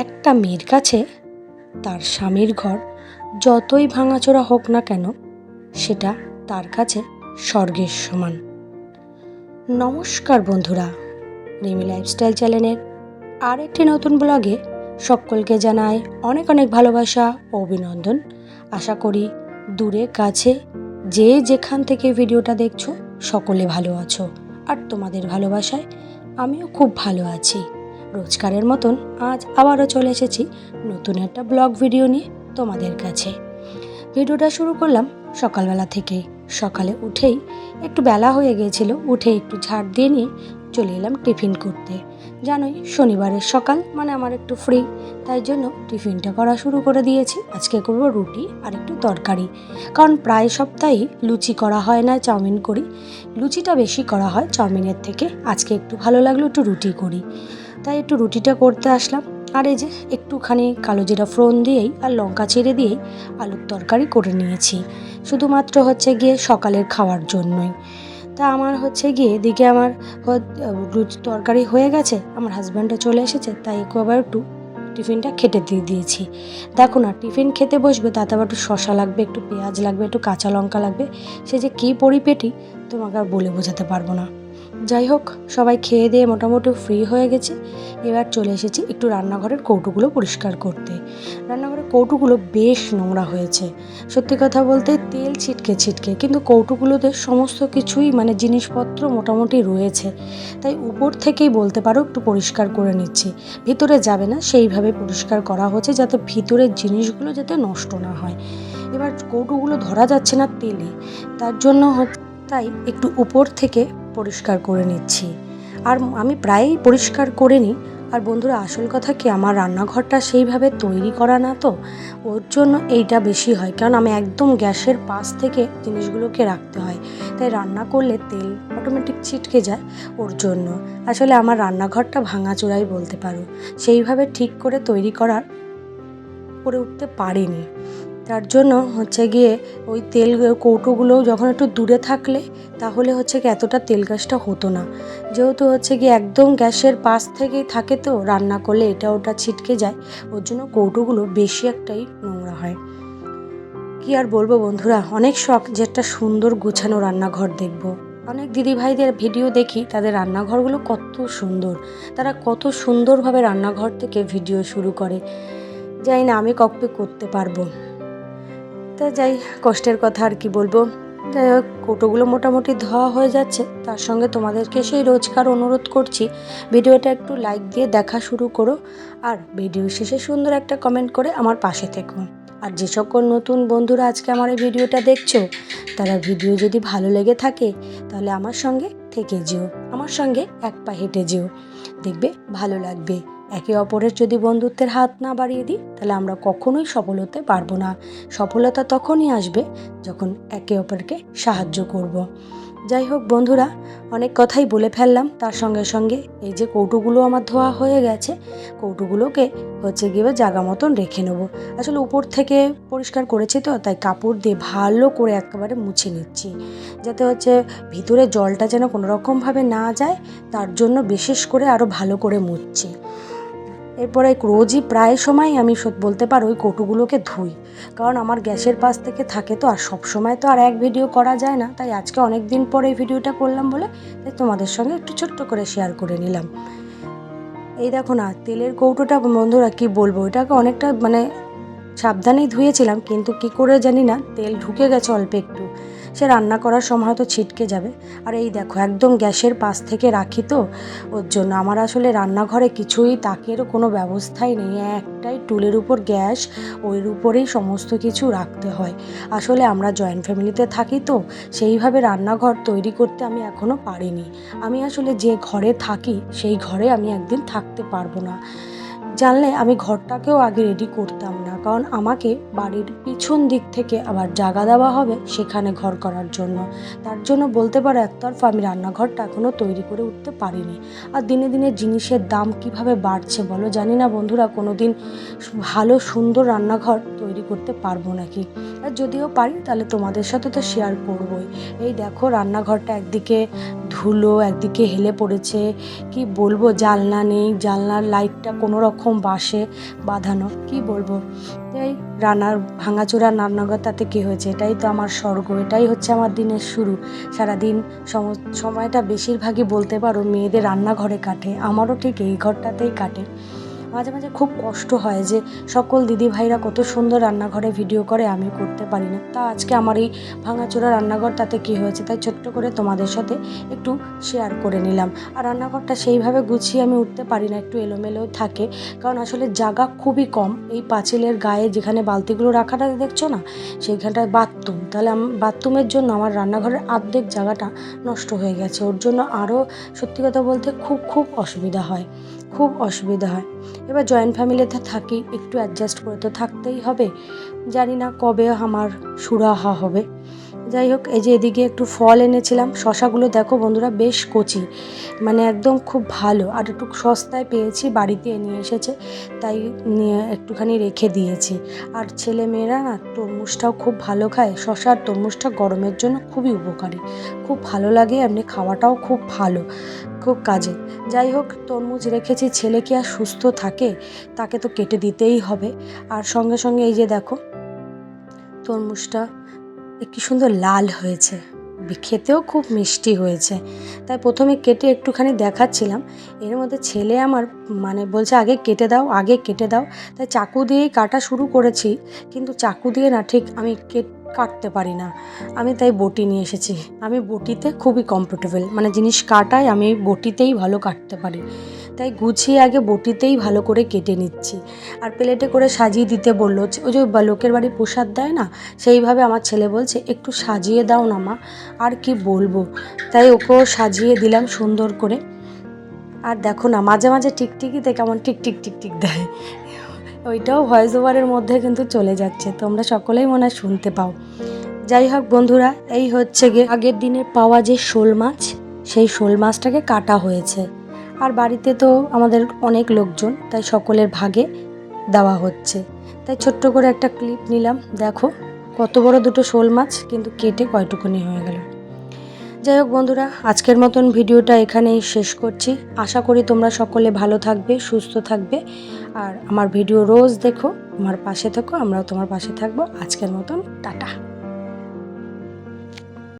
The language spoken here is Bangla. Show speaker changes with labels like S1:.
S1: একটা মেয়ের কাছে তার স্বামীর ঘর যতই ভাঙাচোরা হোক না কেন, সেটা তার কাছে স্বর্গের সমান। নমস্কার বন্ধুরা, রিমি লাইফস্টাইল চ্যানেলের আর একটি নতুন ব্লগে সকলকে জানাই অনেক অনেক ভালোবাসা ও অভিনন্দন। আশা করি দূরে কাছে যে যেখান থেকে ভিডিওটা দেখছো সকলে ভালো আছো, আর তোমাদের ভালোবাসায় আমিও খুব ভালো আছি। রোজকারের মতন আজ আবারও চলে এসেছি নতুন একটা ব্লগ ভিডিও নিয়ে তোমাদের কাছে। ভিডিওটা শুরু করলাম সকালবেলা থেকে। সকালে উঠেই একটু বেলা হয়ে গিয়েছিল, উঠে একটু ঝাড় দিয়ে নিয়ে চলে এলাম টিফিন করতে। জানোই শনিবারের সকাল মানে আমার একটু ফ্রি, তাই জন্য টিফিনটা করা শুরু করে দিয়েছি। আজকে করব রুটি আর একটু তরকারি, কারণ প্রায় সপ্তাহেই লুচি করা হয় না, চাউমিন করি। লুচিটা বেশি করা হয় চাউমিনের থেকে, আজকে একটু ভালো লাগলো একটু রুটি করি, তাই একটু রুটিটা করতে আসলাম। আর এই যে একটুখানি কালো জিরা ফোড়ন দিয়েই আর লঙ্কা চিড়ে দিয়েই আলুর তরকারি করে নিয়েছি, শুধুমাত্র হচ্ছে গিয়ে সকালের খাওয়ার জন্যই। তা আমার হচ্ছে গিয়ে এদিকে আমার তরকারি হয়ে গেছে, আমার হাজব্যান্ডও চলে এসেছে, তাই একটু আবার একটু টিফিনটা খেতে দিয়ে দিয়েছি। দেখো না, টিফিন খেতে বসবে তাতে আবার একটু শসা লাগবে, একটু পেঁয়াজ লাগবে, একটু কাঁচা লঙ্কা লাগবে, সে যে কী পরিপেটি তোমাকে আর বলে বোঝাতে পারবো না। যাই হোক, সবাই খেয়ে দিয়ে মোটামুটি ফ্রি হয়ে গেছে। এবার চলে এসেছি একটু রান্নাঘরের কৌটোগুলো পরিষ্কার করতে। রান্নাঘরের কৌটোগুলো বেশ নোংরা হয়েছে, সত্যি কথা বলতে তেল ছিটকে ছিটকে, কিন্তু কৌটোগুলোতে সমস্ত কিছুই মানে জিনিসপত্র মোটামুটি রয়েছে, তাই উপর থেকেই বলতে পারো একটু পরিষ্কার করে নিচ্ছি। ভিতরে যাবে না সেইভাবে পরিষ্কার করা হচ্ছে, যাতে ভিতরের জিনিসগুলো যাতে নষ্ট না হয়। এবার কৌটোগুলো ধরা যাচ্ছে না তেলে, তার জন্য তাই একটু উপর থেকে পরিষ্কার করে নিচ্ছি। আর আমি প্রায়ই পরিষ্কার করে নিই। আর বন্ধুরা, আসল কথা কি, আমার রান্নাঘরটা সেইভাবে তৈরি করা না, তো ওর জন্য এইটা বেশি হয়, কারণ আমি একদম গ্যাসের পাশ থেকে জিনিসগুলোকে রাখতে হয়, তাই রান্না করলে তেল অটোমেটিক ছিটকে যায়। ওর জন্য আসলে আমার রান্নাঘরটা ভাঙাচোরাই বলতে পারো, সেইভাবে ঠিক করে তৈরি করে উঠতে পারিনি। তার জন্য হচ্ছে গিয়ে ওই তেল কৌটোগুলো যখন একটু দূরে থাকলে তাহলে হচ্ছে কি এতটা তেল গাছটা হতো না, যেহেতু হচ্ছে গিয়ে একদম গ্যাসের পাশ থেকেই থাকে, তো রান্না করলে এটা ওটা ছিটকে যায়, ওর জন্য কৌটোগুলো বেশি একটাই নোংরা হয়। কি আর বলবো বন্ধুরা, অনেক শখ যে একটা সুন্দর গোছানো রান্নাঘর দেখব। অনেক দিদিভাইদের ভিডিও দেখি, তাদের রান্নাঘরগুলো কত সুন্দর, তারা কত সুন্দরভাবে রান্নাঘর থেকে ভিডিও শুরু করে। জানি না আমি কবে করতে পারবো। তা যাই, কষ্টের কথা আর কি বলবো। যাই হোক, কৌটোগুলো মোটামুটি ধোয়া হয়ে যাচ্ছে, তার সঙ্গে তোমাদেরকে সেই রোজকার অনুরোধ করছি, ভিডিওটা একটু লাইক দিয়ে দেখা শুরু করো, আর ভিডিও শেষে সুন্দর একটা কমেন্ট করে আমার পাশে থেকো। আর যে সকল নতুন বন্ধুরা আজকে আমার এই ভিডিওটা দেখছো, তারা ভিডিও যদি ভালো লেগে থাকে তাহলে আমার সঙ্গে থেকে যেও, আমার সঙ্গে এক পা হেঁটে যেও, দেখবে ভালো লাগবে। একে অপরের যদি বন্ধুত্বের হাত না বাড়িয়ে দিই তাহলে আমরা কখনোই সফল হতে পারবো না। সফলতা তখনই আসবে যখন একে অপরকে সাহায্য করব। যাই হোক বন্ধুরা, অনেক কথাই বলে ফেললাম, তার সঙ্গে সঙ্গে এই যে কৌটোগুলো আমার ধোয়া হয়ে গেছে, কৌটোগুলোকে হচ্ছে গিয়ে জায়গা মতন রেখে নেবো। আসলে উপর থেকে পরিষ্কার করেছি তো, তাই কাপড় দিয়ে ভালো করে একেবারে মুছে নিচ্ছি, যাতে হচ্ছে ভিতরে জলটা যেন কোনো রকমভাবে না যায়, তার জন্য বিশেষ করে আরও ভালো করে মুছছি। এরপরে রোজই প্রায় সময় আমি বলতে পারো ওই কৌটোগুলোকে ধুই, কারণ আমার গ্যাসের পাশ থেকে থাকে, তো আর সব সময় তো আর এক ভিডিও করা যায় না, তাই আজকে অনেক দিন পরে এই ভিডিওটা করলাম বলে তাই তোমাদের সঙ্গে একটু ছোট্ট করে শেয়ার করে নিলাম। এই দেখো না, তেলের কৌটোটা বন্ধুরা কি বলবো, এটাকে অনেকটা মানে সাবধানেই ধুয়েছিলাম, কিন্তু কি করে জানি না তেল ঢুকে গেছে অল্প একটু, সে রান্না করার সময় হয়তো ছিটকে যাবে। আর এই দেখো, একদম গ্যাসের পাশ থেকে রাখি, তো ওর জন্য আমার আসলে রান্নাঘরে কিছুই তাকেরও কোনো ব্যবস্থাই নেই, একটাই টুলের উপর গ্যাস, ওর উপরেই সমস্ত কিছু রাখতে হয়। আসলে আমরা জয়েন্ট ফ্যামিলিতে থাকি, তো সেইভাবে রান্নাঘর তৈরি করতে আমি এখনও পারিনি। আমি আসলে যে ঘরে থাকি সেই ঘরে আমি একদিন থাকতে পারবো না। জানলে আমি ঘরটাকেও আগে রেডি করতাম না, কারণ আমাকে বাড়ির পিছন দিক থেকে আবার জায়গা দেওয়া হবে সেখানে ঘর করার জন্য, তার জন্য বলতে পারো একতরফা আমি রান্নাঘরটা এখনও তৈরি করে উঠতে পারিনি। আর দিনে দিনে জিনিসের দাম কিভাবে বাড়ছে বলো, জানি না বন্ধুরা কোনো দিন ভালো সুন্দর রান্নাঘর তৈরি করতে পারবো নাকি। আর যদিও পারি তাহলে তোমাদের সাথে তো শেয়ার করবোই। এই দেখো, রান্নাঘরটা একদিকে ধুলো, একদিকে হেলে পড়েছে, কি বলবো, জানলা নেই, জানলার লাইটটা কোনো রকম বাসে বাঁধানো, কি বলবো। এই ভাঙাচোরা রান্নাঘর, তাতে কী হয়েছে, এটাই তো আমার স্বর্গ, এটাই হচ্ছে আমার দিনের শুরু। সারাদিন সময়টা বেশিরভাগই বলতে পারো মেয়েদের রান্নাঘরে কাটে, আমারও ঠিক এই ঘরটাতেই কাটে। মাঝে মাঝে খুব কষ্ট হয় যে সকল দিদিভাইরা কত সুন্দর রান্নাঘরে ভিডিও করে, আমি করতে পারি না। তা আজকে আমার এই ভাঙাচোরা রান্নাঘর, তাতে কী হয়েছে, তাই ছোট্ট করে তোমাদের সাথে একটু শেয়ার করে নিলাম। আর রান্নাঘরটা সেইভাবে গুছিয়ে আমি উঠতে পারি না, একটু এলোমেলো থাকে, কারণ আসলে জায়গা খুবই কম। এই পাঁচিলের গায়ে যেখানে বালতিগুলো রাখাটা দেখছো না, সেইখানটায় বাথরুম, তাহলে বাথরুমের জন্য আমার রান্নাঘরের অর্ধেক জায়গাটা নষ্ট হয়ে গেছে। ওর জন্য আরও সত্যি কথা বলতে খুব অসুবিধা হয়, খুব অসুবিধা হয়। এবার জয়েন্ট ফ্যামিলিতে থাকি, একটু অ্যাডজাস্ট করে তো থাকতেই হবে। জানি না কবে আমার সুরাহা হবে। যাই হোক, এই যে এদিকে একটু ফল এনেছিলাম, শশাগুলো দেখো বন্ধুরা বেশ কচি, মানে একদম খুব ভালো, আর একটু সস্তায় পেয়েছি, বাড়িতে নিয়ে এসেছে, তাই নিয়ে একটুখানি রেখে দিয়েছি। আর ছেলে মেয়েরা না তরমুজটাও খুব ভালো খায়, শশা আর তরমুজটা গরমের জন্য খুবই উপকারী, খুব ভালো লাগে, এমনি খাওয়াটাও খুব ভালো, খুব কাজে। যাই হোক, তরমুজ রেখেছি, ছেলে কি আর সুস্থ থাকে, তাকে তো কেটে দিতেই হবে। আর সঙ্গে সঙ্গে এই যে দেখো তরমুজটা কি সুন্দর লাল হয়েছে, খেতেও খুব মিষ্টি হয়েছে। তাই প্রথমে কেটে একটুখানি দেখাচ্ছিলাম, এর মধ্যে ছেলে আমার মানে বলছে আগে কেটে দাও, আগে কেটে দাও, তাই চাকু দিয়েই কাটা শুরু করেছি, কিন্তু চাকু দিয়ে না ঠিক আমি কাটতে পারি না, আমি তাই বটি নিয়ে এসেছি। আমি বটিতে খুবই কমফোর্টেবল, মানে জিনিস কাটায় আমি বটিতেই ভালো কাটতে পারি, তাই গুছিয়ে আগে বটিতেই ভালো করে কেটে নিচ্ছি। আর প্লেটে করে সাজিয়ে দিতে বললো, ওই যে লোকের বাড়ি প্রসাদ দেয় না, সেইভাবে আমার ছেলে বলছে একটু সাজিয়ে দাও না মা। আর কি বলবো, তাই ওকেও সাজিয়ে দিলাম সুন্দর করে। আর দেখো না মাঝে মাঝে টিকটিকিতে কেমন টিকটিক টিকটিক দেয়, ওইটাও ভয়েস ওভারের মধ্যে কিন্তু চলে যাচ্ছে, তোমরা সকলেই মনে হয় শুনতে পাও। যাই হোক বন্ধুরা, এই হচ্ছে গিয়ে আগের দিনের পাওয়া যে শোল মাছ, সেই শোল মাছটাকে কাটা হয়েছে। আর বাড়িতে তো আমাদের অনেক লোকজন, তাই সকলের ভাগে দেওয়া হচ্ছে, তাই ছোট্ট করে একটা ক্লিপ নিলাম। দেখো কত বড় দুটো শোল মাছ, কিন্তু কেটে কয়টুকুনি হয়ে গেল। যাই হোক বন্ধুরা, আজকের মতন ভিডিওটা এখানেই শেষ করছি। আশা করি তোমরা সকলে ভালো থাকবে, সুস্থ থাকবে, আর আমার ভিডিও রোজ দেখো, আমার পাশে থাকো, আমরাও তোমার পাশে থাকবো। আজকের মতন টাটা।